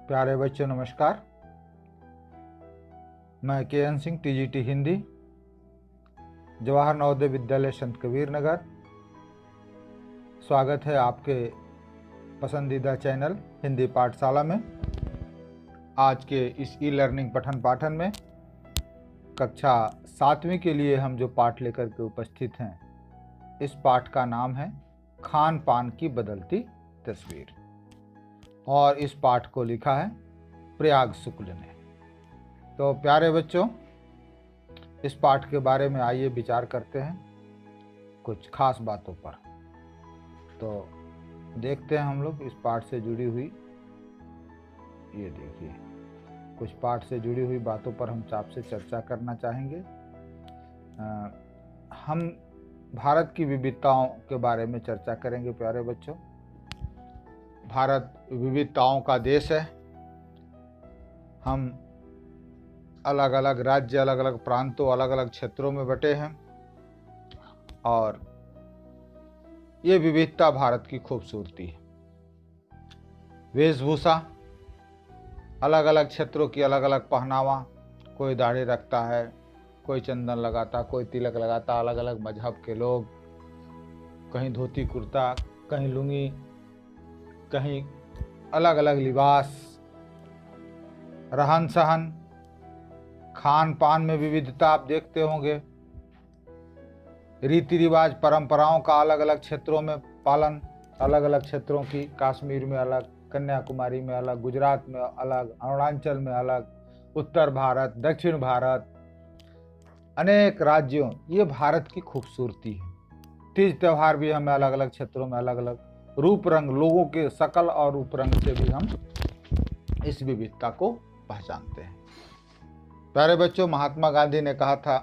प्यारे बच्चों नमस्कार। मैं के.एन. सिंह, टीजीटी हिंदी, जवाहर नवोदय विद्यालय संत कबीर नगर। स्वागत है आपके पसंदीदा चैनल हिंदी पाठशाला में। आज के इस ई लर्निंग पठन पाठन में कक्षा 7वीं के लिए हम जो पाठ लेकर के उपस्थित हैं, इस पाठ का नाम है खान पान की बदलती तस्वीर और इस पाठ को लिखा है प्रयाग शुक्ल ने। तो प्यारे बच्चों, इस पाठ के बारे में आइए विचार करते हैं कुछ खास बातों पर। तो देखते हैं हम लोग इस पाठ से जुड़ी हुई, ये देखिए कुछ पाठ से जुड़ी हुई बातों पर हम आपसे चर्चा करना चाहेंगे। हम भारत की विविधताओं के बारे में चर्चा करेंगे। प्यारे बच्चों, भारत विविधताओं का देश है। हम अलग अलग राज्य, अलग अलग प्रांतों, अलग अलग क्षेत्रों में बटे हैं और ये विविधता भारत की खूबसूरती है। वेशभूषा, अलग अलग क्षेत्रों की अलग अलग पहनावा, कोई दाढ़ी रखता है, कोई चंदन लगाता, कोई तिलक लगाता, अलग अलग मजहब के लोग, कहीं धोती कुर्ता, कहीं लुंगी, कहीं अलग अलग लिबास, रहन सहन, खान पान में विविधता आप देखते होंगे, रीति रिवाज परंपराओं का अलग अलग क्षेत्रों में पालन, अलग अलग क्षेत्रों की, कश्मीर में अलग, कन्याकुमारी में अलग, गुजरात में अलग, अरुणाचल में अलग, उत्तर भारत, दक्षिण भारत, अनेक राज्यों, ये भारत की खूबसूरती है। तीज त्यौहार भी हमें अलग अलग क्षेत्रों में अलग अलग रूप रंग, लोगों के शकल और रूप रंग से भी हम इस विविधता को पहचानते हैं। प्यारे बच्चों, महात्मा गांधी ने कहा था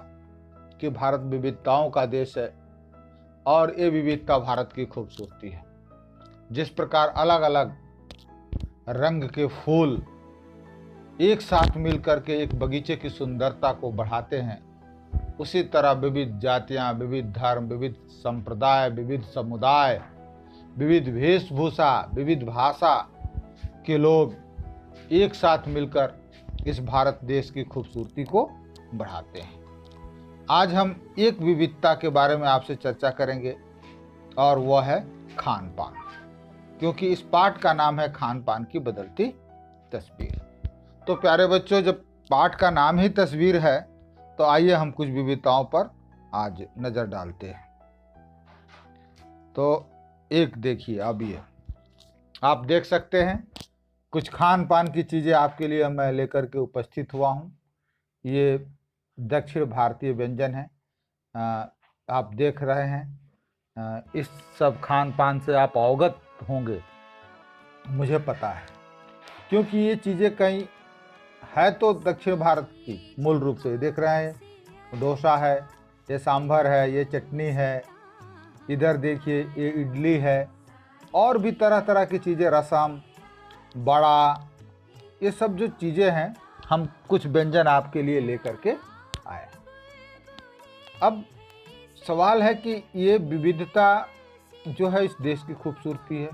कि भारत विविधताओं का देश है और ये विविधता भारत की खूबसूरती है। जिस प्रकार अलग अलग रंग के फूल एक साथ मिलकर के एक बगीचे की सुंदरता को बढ़ाते हैं, उसी तरह विविध जातियां, विविध धर्म, विविध संप्रदाय, विविध समुदाय, विविध वेशभूषा, विविध भाषा के लोग एक साथ मिलकर इस भारत देश की खूबसूरती को बढ़ाते हैं। आज हम एक विविधता के बारे में आपसे चर्चा करेंगे और वह है खान पान, क्योंकि इस पाठ का नाम है खान पान की बदलती तस्वीर। तो प्यारे बच्चों, जब पाठ का नाम ही तस्वीर है तो आइए हम कुछ विविधताओं पर आज नजर डालते हैं। तो एक देखिए, अब ये आप देख सकते हैं कुछ खान पान की चीज़ें आपके लिए मैं लेकर के उपस्थित हुआ हूँ। ये दक्षिण भारतीय व्यंजन है, आप देख रहे हैं। इस सब खान पान से आप अवगत होंगे, मुझे पता है, क्योंकि ये चीज़ें कहीं है तो दक्षिण भारत की मूल रूप से। देख रहे हैं, डोसा है, ये सांभर है, ये चटनी है, इधर देखिए ये इडली है, और भी तरह तरह की चीज़ें, रसम, बड़ा, ये सब जो चीज़ें हैं, हम कुछ व्यंजन आपके लिए लेकर के आए। अब सवाल है कि ये विविधता जो है इस देश की खूबसूरती है,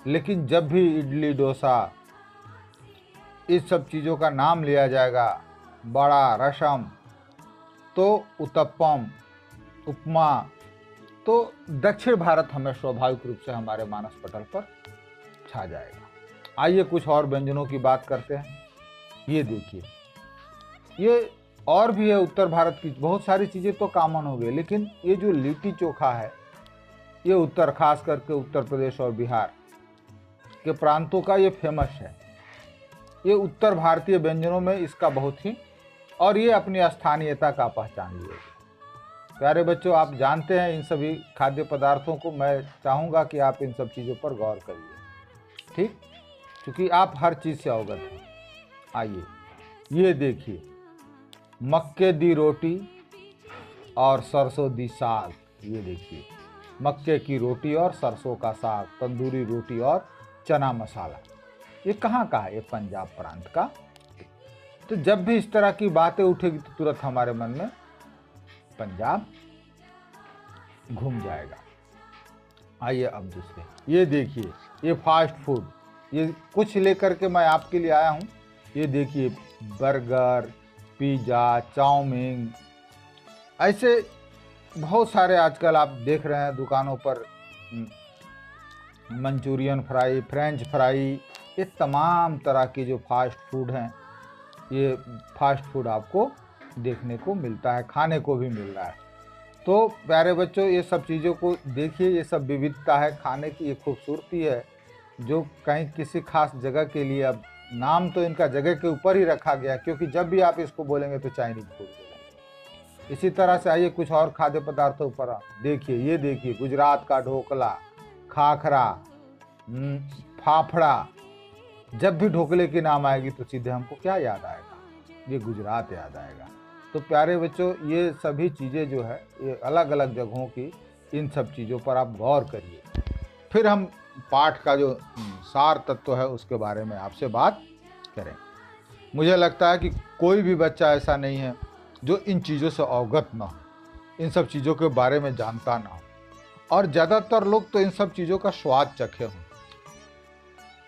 लेकिन जब भी इडली, डोसा, इस सब चीज़ों का नाम लिया जाएगा, बड़ा, रसम, तो उत्तपम, उपमा, तो दक्षिण भारत हमें स्वाभाविक रूप से हमारे मानस पटल पर छा जाएगा। आइए कुछ और व्यंजनों की बात करते हैं। ये देखिए, ये और भी है उत्तर भारत की बहुत सारी चीज़ें तो कॉमन हो गई, लेकिन ये जो लिट्टी चोखा है, ये उत्तर, खास करके उत्तर प्रदेश और बिहार के प्रांतों का ये फेमस है। ये उत्तर भारतीय व्यंजनों में इसका बहुत ही, और ये अपनी स्थानीयता का पहचान लिए। प्यारे बच्चों, आप जानते हैं इन सभी खाद्य पदार्थों को, मैं चाहूँगा कि आप इन सब चीज़ों पर गौर करिए, ठीक, क्योंकि आप हर चीज़ से अवगत हैं। आइए ये देखिए, मक्के दी रोटी और सरसों दी साग। ये देखिए, मक्के की रोटी और सरसों का साग, तंदूरी रोटी और चना मसाला। ये कहाँ का है? ये पंजाब प्रांत का। तो जब भी इस तरह की बातें उठेगी तो तुरंत हमारे मन में पंजाब घूम जाएगा। आइए अब दूसरे, ये देखिए, ये फास्ट फूड, ये कुछ लेकर के मैं आपके लिए आया हूँ। ये देखिए, बर्गर, पिज़्ज़ा, चाउमीन, ऐसे बहुत सारे आजकल आप देख रहे हैं दुकानों पर। मंचूरियन फ्राई, फ्रेंच फ्राई, ये तमाम तरह की जो फास्ट फूड हैं, ये फास्ट फूड आपको देखने को मिलता है, खाने को भी मिल रहा है। तो प्यारे बच्चों, ये सब चीज़ों को देखिए, ये सब विविधता है खाने की, ये खूबसूरती है जो कहीं किसी खास जगह के लिए, अब नाम तो इनका जगह के ऊपर ही रखा गया, क्योंकि जब भी आप इसको बोलेंगे तो चाइनीज फूड बोलेंगे। इसी तरह से आइए कुछ और खाद्य पदार्थों पर देखिए। ये देखिए, गुजरात का ढोकला, खाखरा, फाफड़ा। जब भी ढोकले की नाम आएगी तो सीधे हमको क्या याद आएगा? ये गुजरात याद आएगा। तो प्यारे बच्चों, ये सभी चीज़ें जो है, ये अलग अलग जगहों की, इन सब चीज़ों पर आप गौर करिए। फिर हम पाठ का जो सार तत्व है उसके बारे में आपसे बात करें। मुझे लगता है कि कोई भी बच्चा ऐसा नहीं है जो इन चीज़ों से अवगत ना हो, इन सब चीज़ों के बारे में जानता ना हो, और ज़्यादातर लोग तो इन सब चीज़ों का स्वाद चखे हों।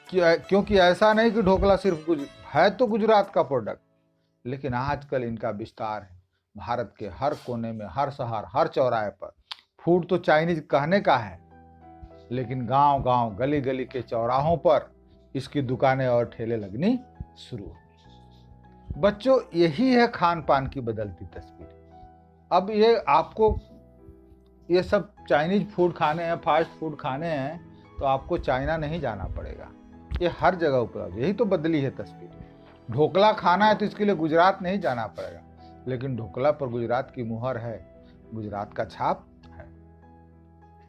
क्योंकि ऐसा नहीं कि ढोकला सिर्फ है तो गुजरात का प्रोडक्ट, लेकिन आजकल इनका विस्तार है भारत के हर कोने में, हर शहर, हर चौराहे पर। फूड तो चाइनीज कहने का है, लेकिन गांव गांव, गली गली के चौराहों पर इसकी दुकानें और ठेले लगनी शुरू हुई। बच्चों, यही है खान पान की बदलती तस्वीर। अब ये आपको ये सब चाइनीज फूड खाने हैं, फास्ट फूड खाने हैं, तो आपको चाइना नहीं जाना पड़ेगा, ये हर जगह उपलब्ध। यही तो बदली है तस्वीर। ढोकला खाना है तो इसके लिए गुजरात नहीं जाना पड़ेगा, लेकिन ढोकला पर गुजरात की मुहर है, गुजरात का छाप है।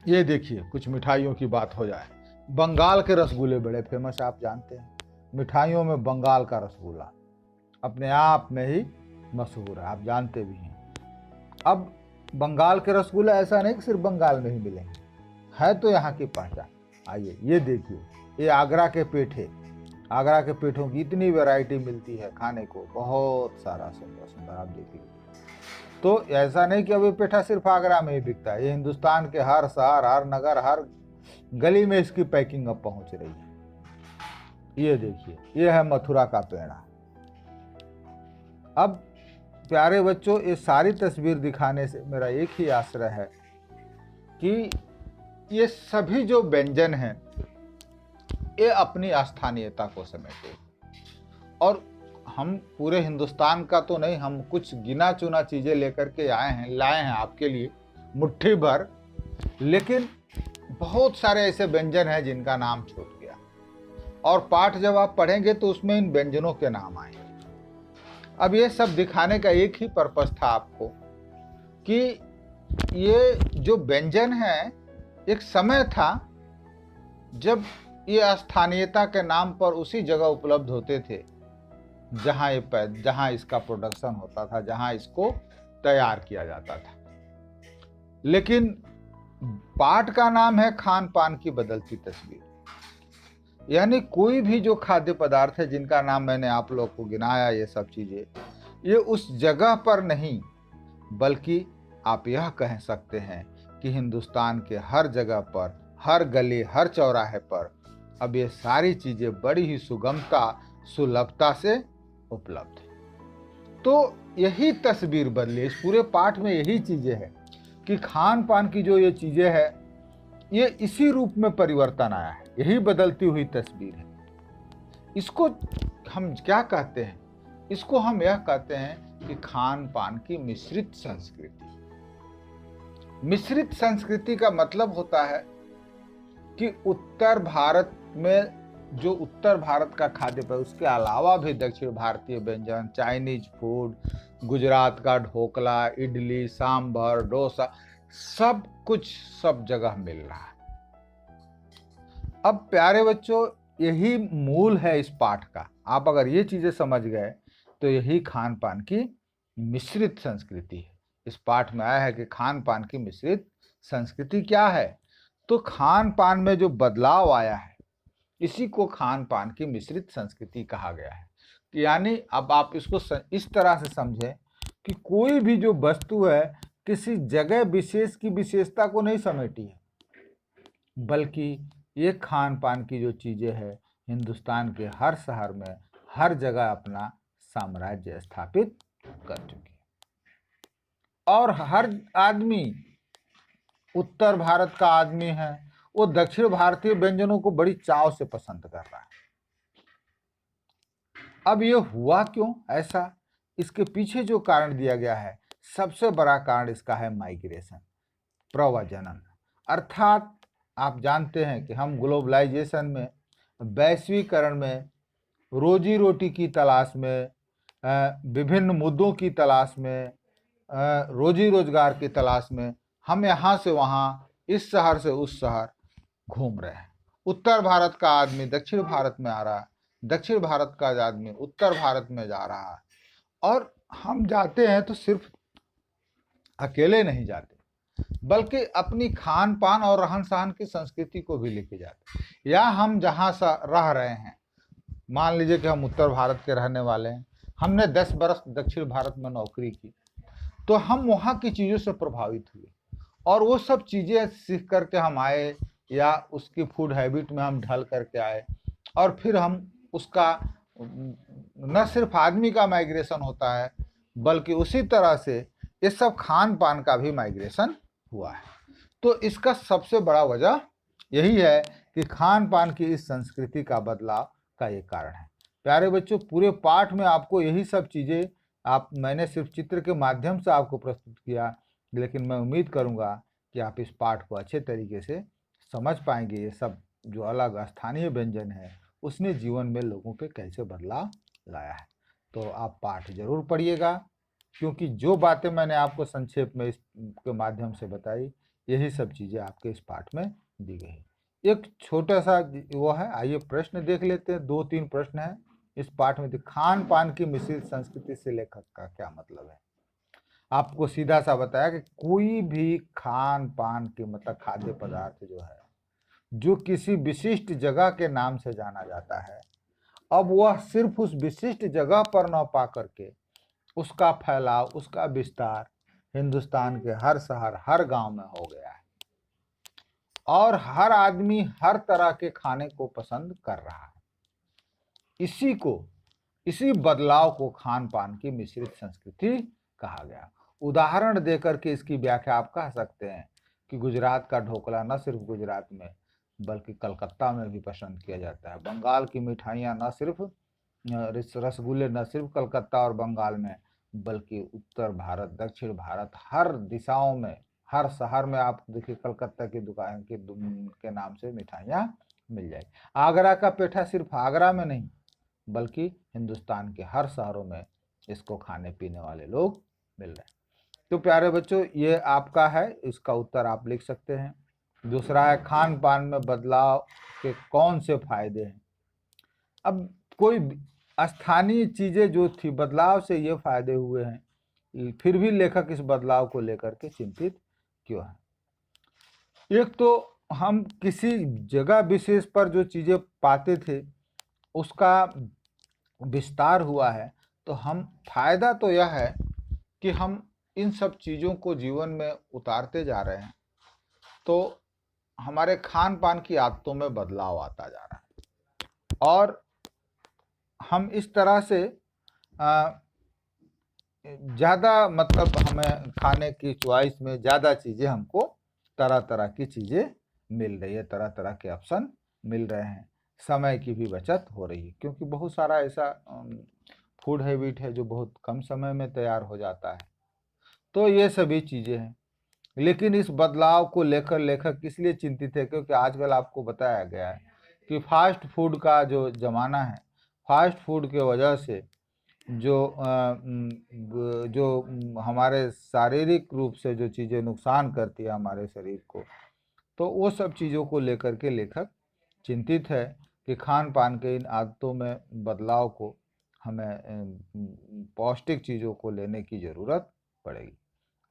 ये देखिए, कुछ मिठाइयों की बात हो जाए। बंगाल के रसगुल्ले बड़े फेमस, आप जानते हैं। मिठाइयों में बंगाल का रसगुल्ला अपने आप में ही मशहूर है, आप जानते भी हैं। अब बंगाल के रसगुल्ले ऐसा नहीं कि सिर्फ बंगाल में ही मिलेंगे, है तो यहाँ की पहचान। आइए ये देखिए, ये आगरा के पेठे। आगरा के पेठों की इतनी वैरायटी मिलती है खाने को, बहुत सारा सुंदर सुंदर, आप देखिए। तो ऐसा नहीं कि अब ये पेठा सिर्फ आगरा में ही बिकता है, ये हिंदुस्तान के हर शहर, हर नगर, हर गली में इसकी पैकिंग अब पहुंच रही है। ये देखिए, ये है मथुरा का पेड़ा। अब प्यारे बच्चों, ये सारी तस्वीर दिखाने से मेरा एक ही आश्रय है कि ये सभी जो व्यंजन हैं, ये अपनी स्थानीयता को समेटे। और हम पूरे हिंदुस्तान का तो नहीं, हम कुछ गिना चुना चीज़ें लेकर के लाए हैं आपके लिए, मुट्ठी भर। लेकिन बहुत सारे ऐसे व्यंजन हैं जिनका नाम छूट गया, और पाठ जब आप पढ़ेंगे तो उसमें इन व्यंजनों के नाम आएंगे। अब ये सब दिखाने का एक ही पर्पस था आपको कि ये जो व्यंजन है, एक समय था जब ये स्थानीयता के नाम पर उसी जगह उपलब्ध होते थे जहां इसका प्रोडक्शन होता था, जहां इसको तैयार किया जाता था। लेकिन पाठ का नाम है खान पान की बदलती तस्वीर। यानी कोई भी जो खाद्य पदार्थ है जिनका नाम मैंने आप लोग को गिनाया, ये सब चीजें, ये उस जगह पर नहीं, बल्कि आप यह कह सकते हैं कि हिंदुस्तान के हर जगह पर, हर गली, हर चौराहे पर अब ये सारी चीजें बड़ी ही सुगमता, सुलभता से उपलब्ध है। तो यही तस्वीर बदली, इस पूरे पाठ में यही चीजें हैं कि खान पान की जो ये चीजें हैं, ये इसी रूप में परिवर्तन आया है, यही बदलती हुई तस्वीर है। इसको हम क्या कहते हैं? इसको हम यह कहते हैं कि खान पान की मिश्रित संस्कृति। मिश्रित संस्कृति का मतलब होता है कि उत्तर भारत में जो उत्तर भारत का खाद्य पदार्थ, उसके अलावा भी दक्षिण भारतीय व्यंजन, चाइनीज फूड, गुजरात का ढोकला, इडली, सांभर, डोसा, सब कुछ सब जगह मिल रहा है। अब प्यारे बच्चों, यही मूल है इस पाठ का। आप अगर ये चीजें समझ गए तो यही खान पान की मिश्रित संस्कृति है। इस पाठ में आया है कि खान पान की मिश्रित संस्कृति क्या है। तो खान पान में जो बदलाव आया है, इसी को खान पान की मिश्रित संस्कृति कहा गया है। यानी अब आप इसको इस तरह से समझें कि कोई भी जो वस्तु है किसी जगह विशेष की विशेषता को नहीं समेटी है, बल्कि ये खान पान की जो चीज़ें हैं हिंदुस्तान के हर शहर में, हर जगह अपना साम्राज्य स्थापित कर चुकी है। और हर आदमी, उत्तर भारत का आदमी है, वो दक्षिण भारतीय व्यंजनों को बड़ी चाव से पसंद कर रहा है। अब ये हुआ क्यों ऐसा? इसके पीछे जो कारण दिया गया है, सबसे बड़ा कारण इसका है माइग्रेशन, प्रव्रजन। अर्थात आप जानते हैं कि हम ग्लोबलाइजेशन में, वैश्वीकरण में, रोजी रोटी की तलाश में, विभिन्न मुद्दों की तलाश में, रोजी रोजगार की तलाश में हम यहाँ से वहाँ, इस शहर से उस शहर घूम रहे हैं। उत्तर भारत का आदमी दक्षिण भारत में आ रहा है, दक्षिण भारत का आदमी उत्तर भारत में जा रहा है। और हम जाते हैं तो सिर्फ अकेले नहीं जाते, बल्कि अपनी खान पान और रहन सहन की संस्कृति को भी लेके जाते। या हम जहाँ रह रहे हैं, मान लीजिए कि हम उत्तर भारत के रहने वाले हैं, हमने 10 बरस दक्षिण भारत में नौकरी की, तो हम वहाँ की चीज़ों से प्रभावित हुए और वो सब चीज़ें सीख करके हम आए, या उसकी फूड हैबिट में हम ढल करके आए, और फिर हम उसका न सिर्फ आदमी का माइग्रेशन होता है, बल्कि उसी तरह से ये सब खान पान का भी माइग्रेशन हुआ है। तो इसका सबसे बड़ा वजह यही है कि खान पान की इस संस्कृति का बदलाव का ये कारण है। प्यारे बच्चों, पूरे पाठ में आपको यही सब चीज़ें मैंने सिर्फ चित्र के माध्यम से आपको प्रस्तुत किया, लेकिन मैं उम्मीद करूंगा कि आप इस पाठ को अच्छे तरीके से समझ पाएंगे। ये सब जो अलग स्थानीय व्यंजन है, उसने जीवन में लोगों पे कैसे बदलाव लाया है। तो आप पाठ जरूर पढ़िएगा, क्योंकि जो बातें मैंने आपको संक्षेप में इसके माध्यम से बताई, यही सब चीज़ें आपके इस पाठ में दी गई। एक छोटा सा वो है, आइए प्रश्न देख लेते हैं। 2-3 प्रश्न हैं इस पाठ में। खान पान की मिश्रित संस्कृति से लेखक का क्या मतलब है? आपको सीधा सा बताया कि कोई भी खान पान के मतलब खाद्य पदार्थ जो है, जो किसी विशिष्ट जगह के नाम से जाना जाता है, अब वह सिर्फ उस विशिष्ट जगह पर न पा करके उसका फैलाव, उसका विस्तार हिंदुस्तान के हर शहर, हर गांव में हो गया है, और हर आदमी हर तरह के खाने को पसंद कर रहा है। इसी बदलाव को खान पान की मिश्रित संस्कृति कहा गया। उदाहरण देकर के इसकी व्याख्या आप कह सकते हैं कि गुजरात का ढोकला न सिर्फ गुजरात में, बल्कि कलकत्ता में भी पसंद किया जाता है। बंगाल की मिठाइयाँ न सिर्फ रसगुल्ले न सिर्फ कलकत्ता और बंगाल में, बल्कि उत्तर भारत, दक्षिण भारत, हर दिशाओं में, हर शहर में आप देखिए कलकत्ता की दुकान के नाम से मिठाइयाँ मिल जाएगी। आगरा का पेठा सिर्फ आगरा में नहीं, बल्कि हिंदुस्तान के हर शहरों में इसको खाने पीने वाले लोग मिल रहे हैं। तो प्यारे बच्चों, ये आपका है, इसका उत्तर आप लिख सकते हैं। दूसरा है, खान पान में बदलाव के कौन से फायदे हैं? अब कोई स्थानीय चीजें जो थी, बदलाव से ये फायदे हुए हैं, फिर भी लेखक इस बदलाव को लेकर के चिंतित क्यों है? एक तो हम किसी जगह विशेष पर जो चीजें पाते थे, उसका विस्तार हुआ है, तो हम फायदा तो यह है कि हम इन सब चीज़ों को जीवन में उतारते जा रहे हैं, तो हमारे खान पान की आदतों में बदलाव आता जा रहा है, और हम इस तरह से ज़्यादा मतलब हमें खाने की चॉइस में ज़्यादा चीज़ें, हमको तरह तरह की चीज़ें मिल रही है, तरह तरह के ऑप्शन मिल रहे हैं। समय की भी बचत हो रही है, क्योंकि बहुत सारा ऐसा फूड हैबिट है जो बहुत कम समय में तैयार हो जाता है। तो ये सभी चीज़ें हैं। लेकिन इस बदलाव को लेकर लेखक इसलिए चिंतित है क्योंकि आजकल आपको बताया गया है कि फास्ट फूड का जो ज़माना है, फास्ट फूड के वजह से जो हमारे शारीरिक रूप से जो चीज़ें नुकसान करती है हमारे शरीर को, तो वो सब चीज़ों को लेकर के लेखक चिंतित है कि खान पान के इन आदतों में बदलाव को हमें पौष्टिक चीज़ों को लेने की ज़रूरत पड़ेगी।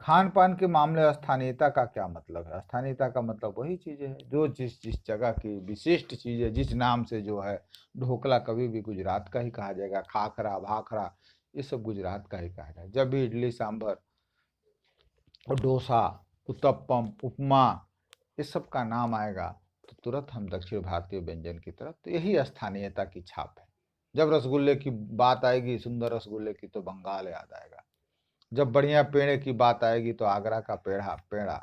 खान पान के मामले स्थानीयता का क्या मतलब है? स्थानीयता का मतलब वही चीज़ें है जो जिस जगह की विशिष्ट चीज़ है, जिस नाम से जो है, ढोकला कभी भी गुजरात का ही कहा जाएगा, खाखरा भाखरा ये सब गुजरात का ही कहा जाएगा। जब भी इडली सांभर और डोसा, उत्तपम, उपमा ये सब का नाम आएगा, तो तुरंत हम दक्षिण भारतीय व्यंजन की तरफ, तो यही स्थानीयता की छाप है। जब रसगुल्ले की बात आएगी, सुंदर रसगुल्ले की, तो बंगाल याद आएगा। जब बढ़िया पेड़े की बात आएगी तो आगरा का पेड़ा पेड़ा,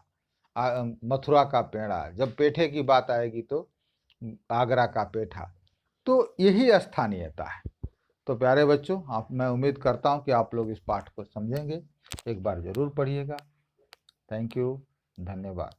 मथुरा का पेड़ा। जब पेठे की बात आएगी तो आगरा का पेठा। तो यही स्थानीयता है। तो प्यारे बच्चों, मैं उम्मीद करता हूँ कि आप लोग इस पाठ को समझेंगे। एक बार जरूर पढ़िएगा। थैंक यू, धन्यवाद।